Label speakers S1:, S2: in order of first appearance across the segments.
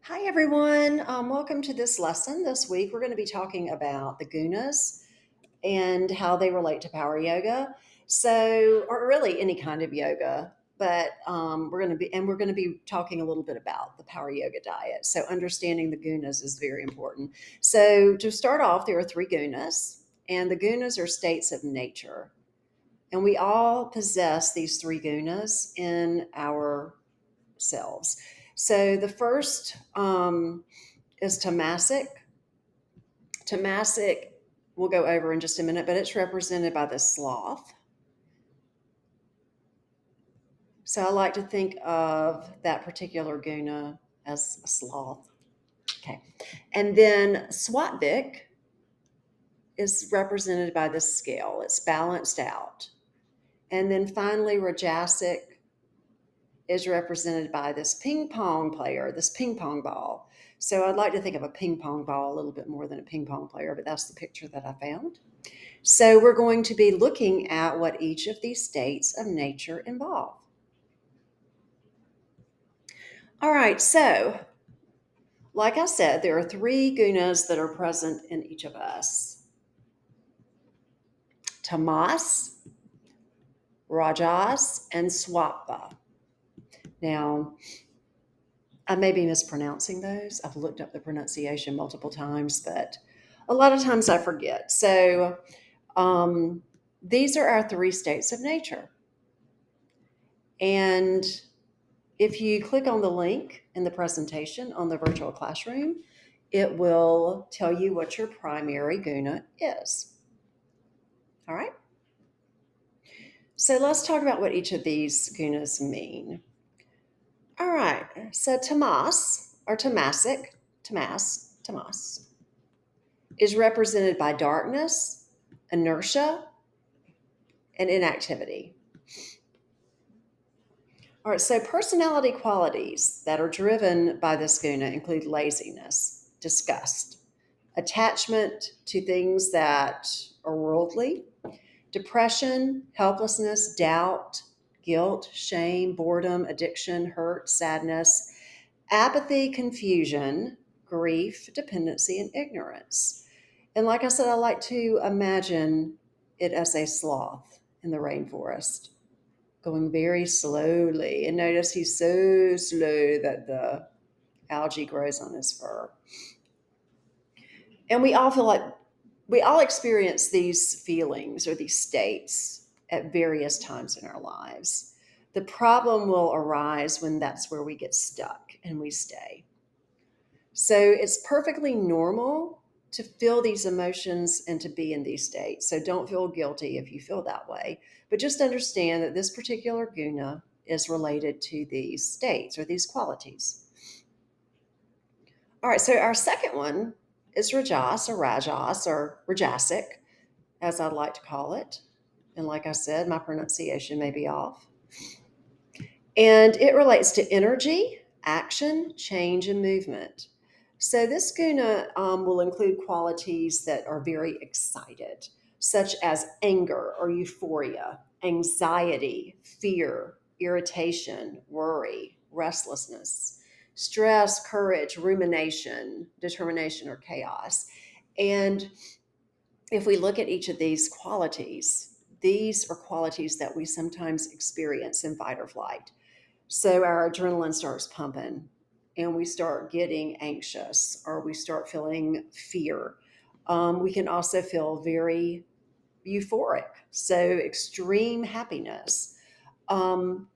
S1: Hi, everyone. Welcome to this lesson. This week, we're going to be talking about the Gunas and how they relate to power yoga. So, or really any kind of yoga, but we're going to be talking a little bit about the power yoga diet. So, understanding the Gunas is very important. So, to start off, there are three Gunas, and the Gunas are states of nature. And we all possess these three Gunas in ourselves. So, the first is tamasic. Tamasic we'll go over in just a minute, but it's represented by the sloth. So I like to think of that particular guna as a sloth. Okay. And then Swatvik is represented by the scale. It's balanced out. And then finally, Rajasic is represented by this ping pong player, this ping pong ball. So I'd like to think of a ping pong ball a little bit more than a ping pong player, but that's the picture that I found. So we're going to be looking at what each of these states of nature involve. All right, so like I said, there are three gunas that are present in each of us: tamas, rajas, and swapa. Now, I may be mispronouncing those. I've looked up the pronunciation multiple times, but a lot of times I forget. So um, these are our three states of nature. And if you click on the link in the presentation on the virtual classroom, it will tell you what your primary guna is. All right. So let's talk about what each of these gunas mean. All right. So tamas or tamas is represented by darkness, inertia, and inactivity. All right, so personality qualities that are driven by this guna include laziness, disgust, attachment to things that are worldly, depression, helplessness, doubt, guilt, shame, boredom, addiction, hurt, sadness, apathy, confusion, grief, dependency, and ignorance. And like I said, I like to imagine it as a sloth in the rainforest, going very slowly. And notice he's so slow that the algae grows on his fur. And we all feel like we all experience these feelings or these states at various times in our lives. The problem will arise when that's where we get stuck and we stay. So it's perfectly normal to feel these emotions and to be in these states. So don't feel guilty if you feel that way, but just understand that this particular guna is related to these states or these qualities. All right, so our second one is rajas or rajasic, as I'd like to call it. And like I said, my pronunciation may be off. And it relates to energy, action, change, and movement. So this guna will include qualities that are very excited, such as anger or euphoria, anxiety, fear, irritation, worry, restlessness, stress, courage, rumination, determination, or chaos. And if we look at each of these are qualities that we sometimes experience in fight or flight. So our adrenaline starts pumping and we start getting anxious or we start feeling fear. We can also feel very euphoric, so extreme happiness. Um,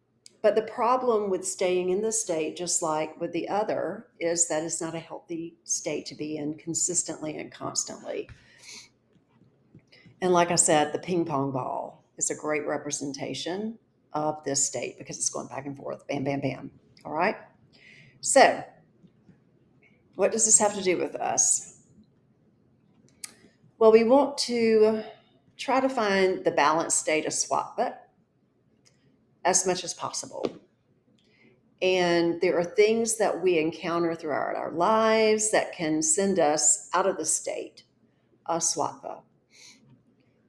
S1: but the problem with staying in this state, just like with the other, is that it's not a healthy state to be in consistently and constantly. And like I said, the ping pong ball is a great representation of this state because it's going back and forth, bam, bam, bam. All right. So, what does this have to do with us? Well, we want to try to find the balanced state of Swatva as much as possible. And there are things that we encounter throughout our lives that can send us out of the state of Swatva.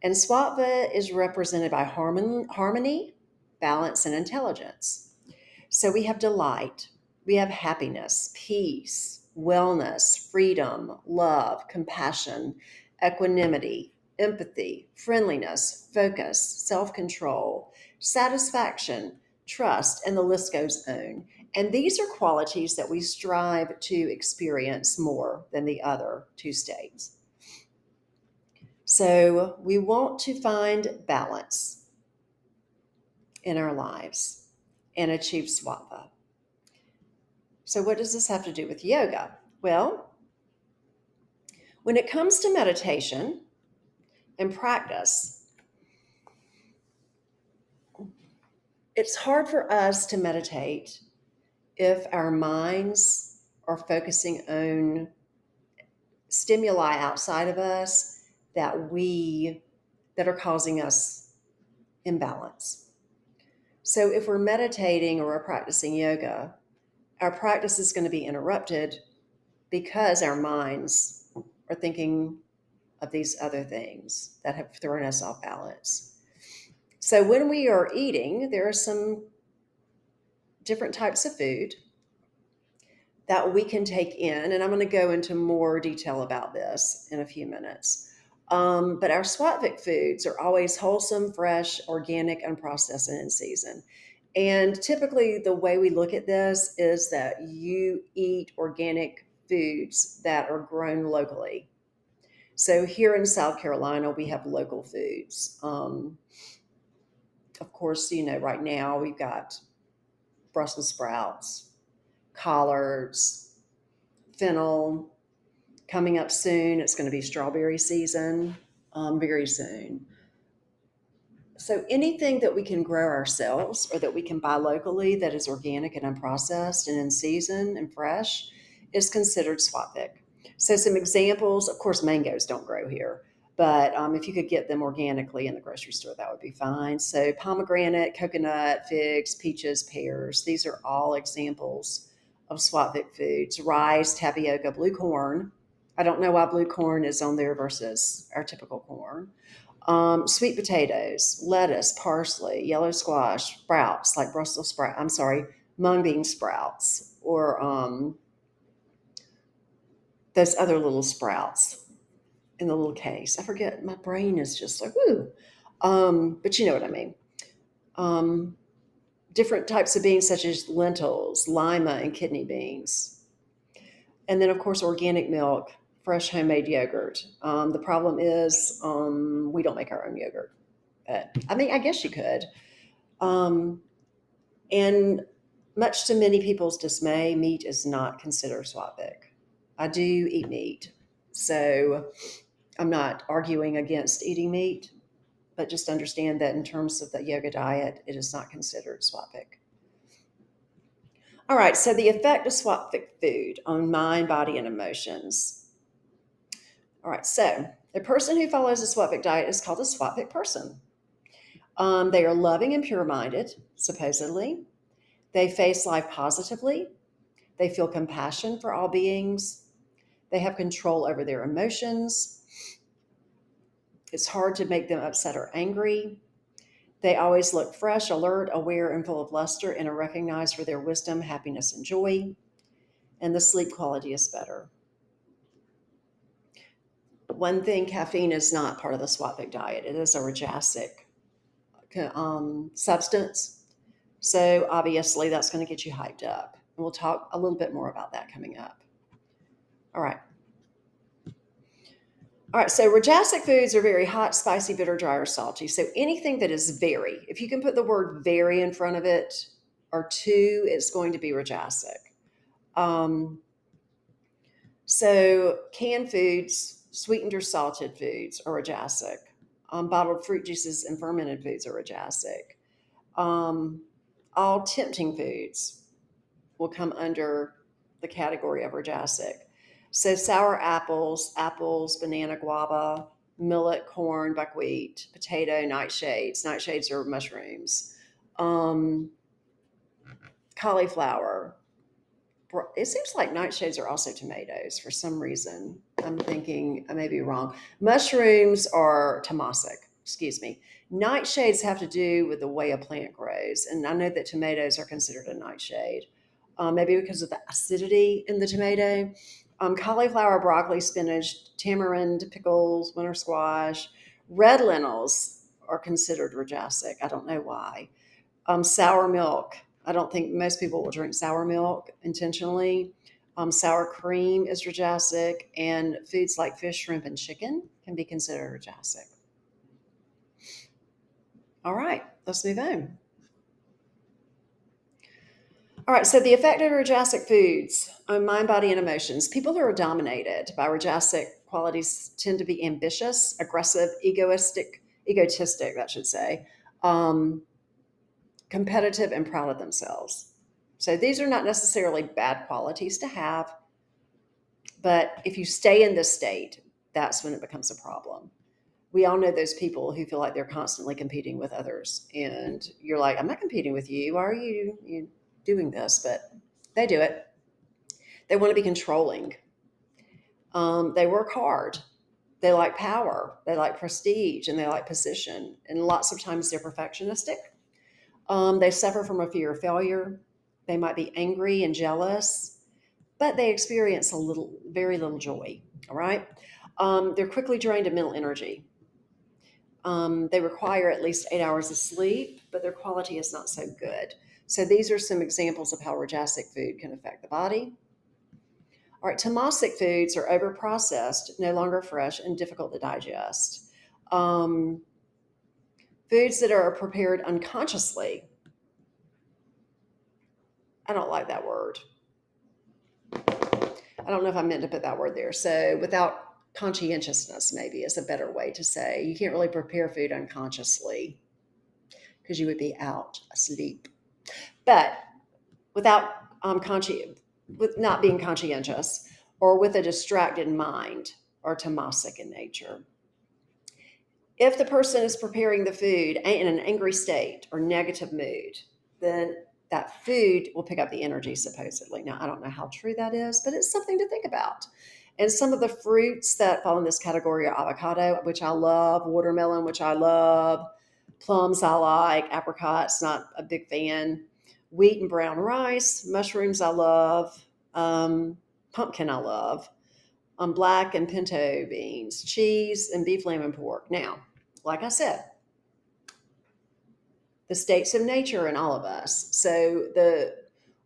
S1: And Swatva is represented by harmony, balance, and intelligence. So we have delight. We have happiness, peace, wellness, freedom, love, compassion, equanimity, empathy, friendliness, focus, self control, satisfaction, trust, and the list goes on. And these are qualities that we strive to experience more than the other two states. So we want to find balance in our lives and achieve swatha. So, what does this have to do with yoga? Well, when it comes to meditation and practice, it's hard for us to meditate if our minds are focusing on stimuli outside of us that are causing us imbalance. So if we're meditating or we're practicing yoga, our practice is going to be interrupted because our minds are thinking of these other things that have thrown us off balance. So when we are eating, there are some different types of food that we can take in, and I'm going to go into more detail about this in a few minutes. But our Swatvik foods are always wholesome, fresh, organic, unprocessed, and in season. And typically, the way we look at this is that you eat organic foods that are grown locally. So here in South Carolina, we have local foods. Of course, right now we've got Brussels sprouts, collards, fennel. Coming up soon, it's going to be strawberry season very soon. So anything that we can grow ourselves or that we can buy locally that is organic and unprocessed and in season and fresh is considered Swatvik. So some examples, of course, mangoes don't grow here, but if you could get them organically in the grocery store, that would be fine. So pomegranate, coconut, figs, peaches, pears, these are all examples of Swatvik foods. Rice, tapioca, blue corn. I don't know why blue corn is on there versus our typical corn. Sweet potatoes, lettuce, parsley, yellow squash, sprouts like Brussels sprout. I'm sorry, mung bean sprouts, or those other little sprouts in the little case. I forget. My brain is just like woo. But you know what I mean. Um, Different types of beans such as lentils, lima, and kidney beans, and then of course organic milk, fresh homemade yogurt. The problem is we don't make our own yogurt. I mean, I guess you could. Um, and much to many people's dismay, meat is not considered Swatvik. I do eat meat, so I'm not arguing against eating meat, but just understand that in terms of the yoga diet, it is not considered Swatvik. All right, so the effect of Swatvik food on mind, body, and emotions. All right, so a person who follows a Swatvik diet is called a Swatvik person. They are loving and pure minded, supposedly. They face life positively. They feel compassion for all beings. They have control over their emotions. It's hard to make them upset or angry. They always look fresh, alert, aware, and full of luster and are recognized for their wisdom, happiness, and joy. And the sleep quality is better. One thing, caffeine is not part of the Swatvik diet. It is a rajasic substance. So obviously that's going to get you hyped up. And we'll talk a little bit more about that coming up. All right. All right, so rajasic foods are very hot, spicy, bitter, dry, or salty. So anything that is very, if you can put the word very in front of it or two, it's going to be rajasic. So canned foods, sweetened or salted foods are rajasic. Bottled fruit juices and fermented foods are rajasic. All tempting foods will come under the category of rajasic. So sour apples, banana, guava, millet, corn, buckwheat, potato, nightshades. Nightshades are mushrooms. Cauliflower. It seems like nightshades are also tomatoes for some reason. I'm thinking I may be wrong. Mushrooms are tamasic. Excuse me. Nightshades have to do with the way a plant grows, and I know that tomatoes are considered a nightshade. maybe because of the acidity in the tomato. Cauliflower, broccoli, spinach, tamarind, pickles, winter squash, red lentils are considered rajasic. I don't know why. Sour milk. I don't think most people will drink sour milk intentionally. Sour cream is rajasic, and foods like fish, shrimp, and chicken can be considered rajasic. All right, let's move on. All right, so the effect of rajasic foods on mind, body, and emotions. People who are dominated by rajasic qualities tend to be ambitious, aggressive, egotistic, that should say, um, competitive, and proud of themselves. So these are not necessarily bad qualities to have, but if you stay in this state, that's when it becomes a problem. We all know those people who feel like they're constantly competing with others, and you're like, I'm not competing with you. Why are you doing this? But they do it. They want to be controlling. They work hard. They like power. They like prestige, and they like position. And lots of times they're perfectionistic. They suffer from a fear of failure. They might be angry and jealous, but they experience very little joy. All right. They're quickly drained of mental energy. They require at least 8 hours of sleep, but their quality is not so good. So these are some examples of how rajasic food can affect the body. All right, tamasic foods are overprocessed, no longer fresh, and difficult to digest. Um, Foods that are prepared unconsciously. I don't like that word. I don't know if I meant to put that word there. So without conscientiousness, maybe is a better way to say. You can't really prepare food unconsciously because you would be out asleep. But without with not being conscientious, or with a distracted mind, or tamasic in nature. If the person is preparing the food in an angry state or negative mood, then that food will pick up the energy, supposedly. Now, I don't know how true that is, but it's something to think about. And some of the fruits that fall in this category are avocado, which I love, watermelon, which I love, plums I like, apricots, not a big fan, wheat and brown rice, mushrooms I love, pumpkin I love, black and pinto beans, cheese, and beef, lamb, and pork. Now, like I said, the states of nature in all of us. So the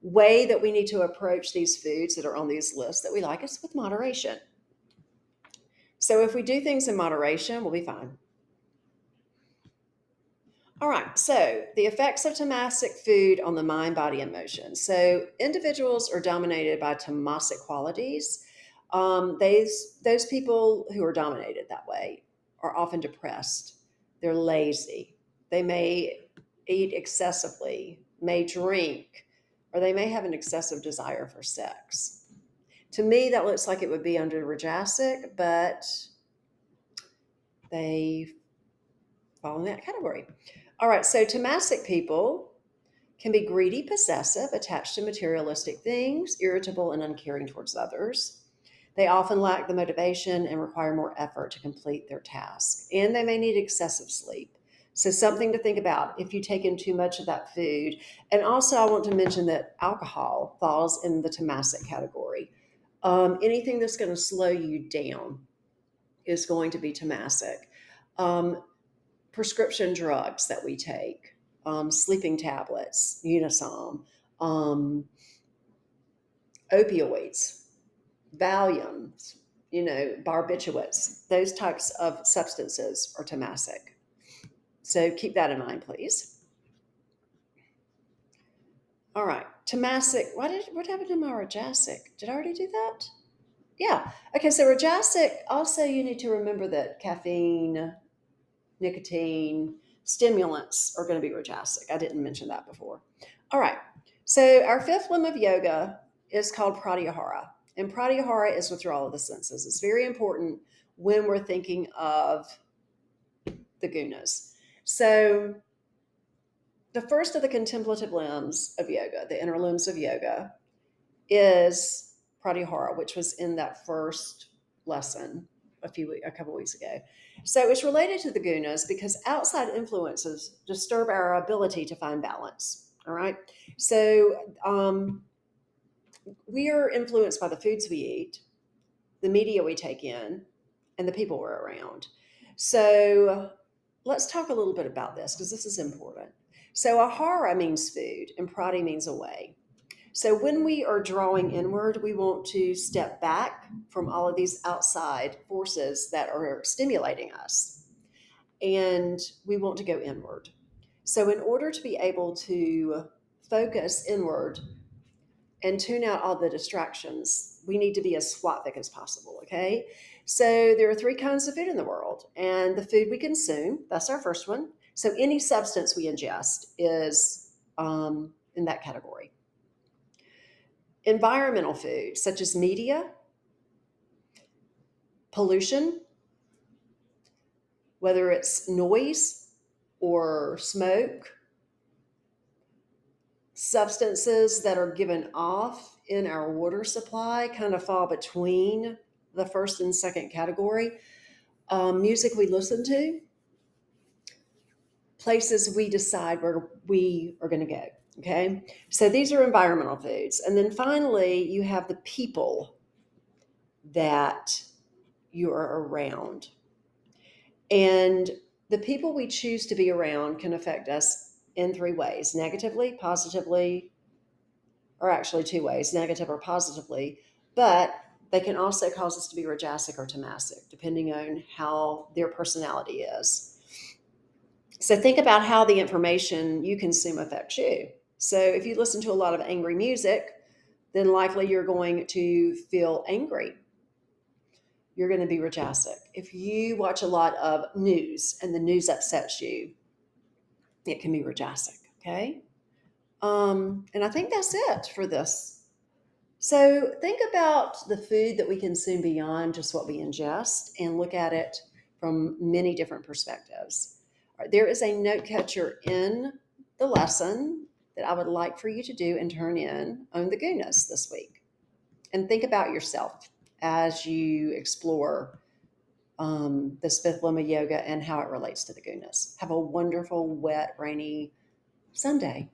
S1: way that we need to approach these foods that are on these lists that we like is with moderation. So if we do things in moderation, we'll be fine. All right, so the effects of tamasic food on the mind, body, emotions. So individuals are dominated by tamasic qualities. Those people who are dominated that way are often depressed. They're lazy. They may eat excessively, may drink, or they may have an excessive desire for sex. To me, that looks like it would be under rajasic, but they fall in that category. All right, so tamasic people can be greedy, possessive, attached to materialistic things, irritable, and uncaring towards others. They often lack the motivation and require more effort to complete their task, and they may need excessive sleep. So, something to think about if you take in too much of that food. And also, I want to mention that alcohol falls in the tamasic category. Anything that's going to slow you down is going to be tamasic. Um, Prescription drugs that we take, sleeping tablets, Unisom, um, opioids, Valiums, barbiturates, those types of substances are tamasic. So keep that in mind, please. All right, tamasic. What happened to my rajasic? Did I already do that? Yeah. Okay, so rajasic, also you need to remember that caffeine, nicotine, stimulants are going to be rajasic. I didn't mention that before. All right. So our fifth limb of yoga is called pratyahara. And pratyahara is withdrawal of the senses. It's very important when we're thinking of the gunas. So the first of the contemplative limbs of yoga, the inner limbs of yoga, is pratyahara, which was in that first lesson a couple weeks ago. So it's related to the gunas because outside influences disturb our ability to find balance. All right. So We are influenced by the foods we eat, the media we take in, and the people we're around. So let's talk a little bit about this because this is important. So ahara means food and prati means away. So when we are drawing inward, we want to step back from all of these outside forces that are stimulating us. And we want to go inward. So in order to be able to focus inward and tune out all the distractions, we need to be as swathik as possible, okay? So there are three kinds of food in the world, and the food we consume, that's our first one. So any substance we ingest is in that category. Environmental food, such as media, pollution, whether it's noise or smoke, substances that are given off in our water supply kind of fall between the first and second category. Music we listen to, places we decide where we are going to go. Okay, so these are environmental foods. And then finally, you have the people that you are around. And the people we choose to be around can affect us in three ways: negatively, positively, or actually two ways: negative or positively. But they can also cause us to be rajasic or tamasic, depending on how their personality is. So think about how the information you consume affects you. So if you listen to a lot of angry music, then likely you're going to feel angry. You're going to be rajasic. If you watch a lot of news and the news upsets you, it can be rajasic. Okay. And I think that's it for this. So think about the food that we consume beyond just what we ingest and look at it from many different perspectives. All right, there is a note catcher in the lesson that I would like for you to do and turn in on the Gunas this week. And think about yourself as you explore this fifth Loma yoga and how it relates to the Gunas. Have a wonderful, wet, rainy Sunday.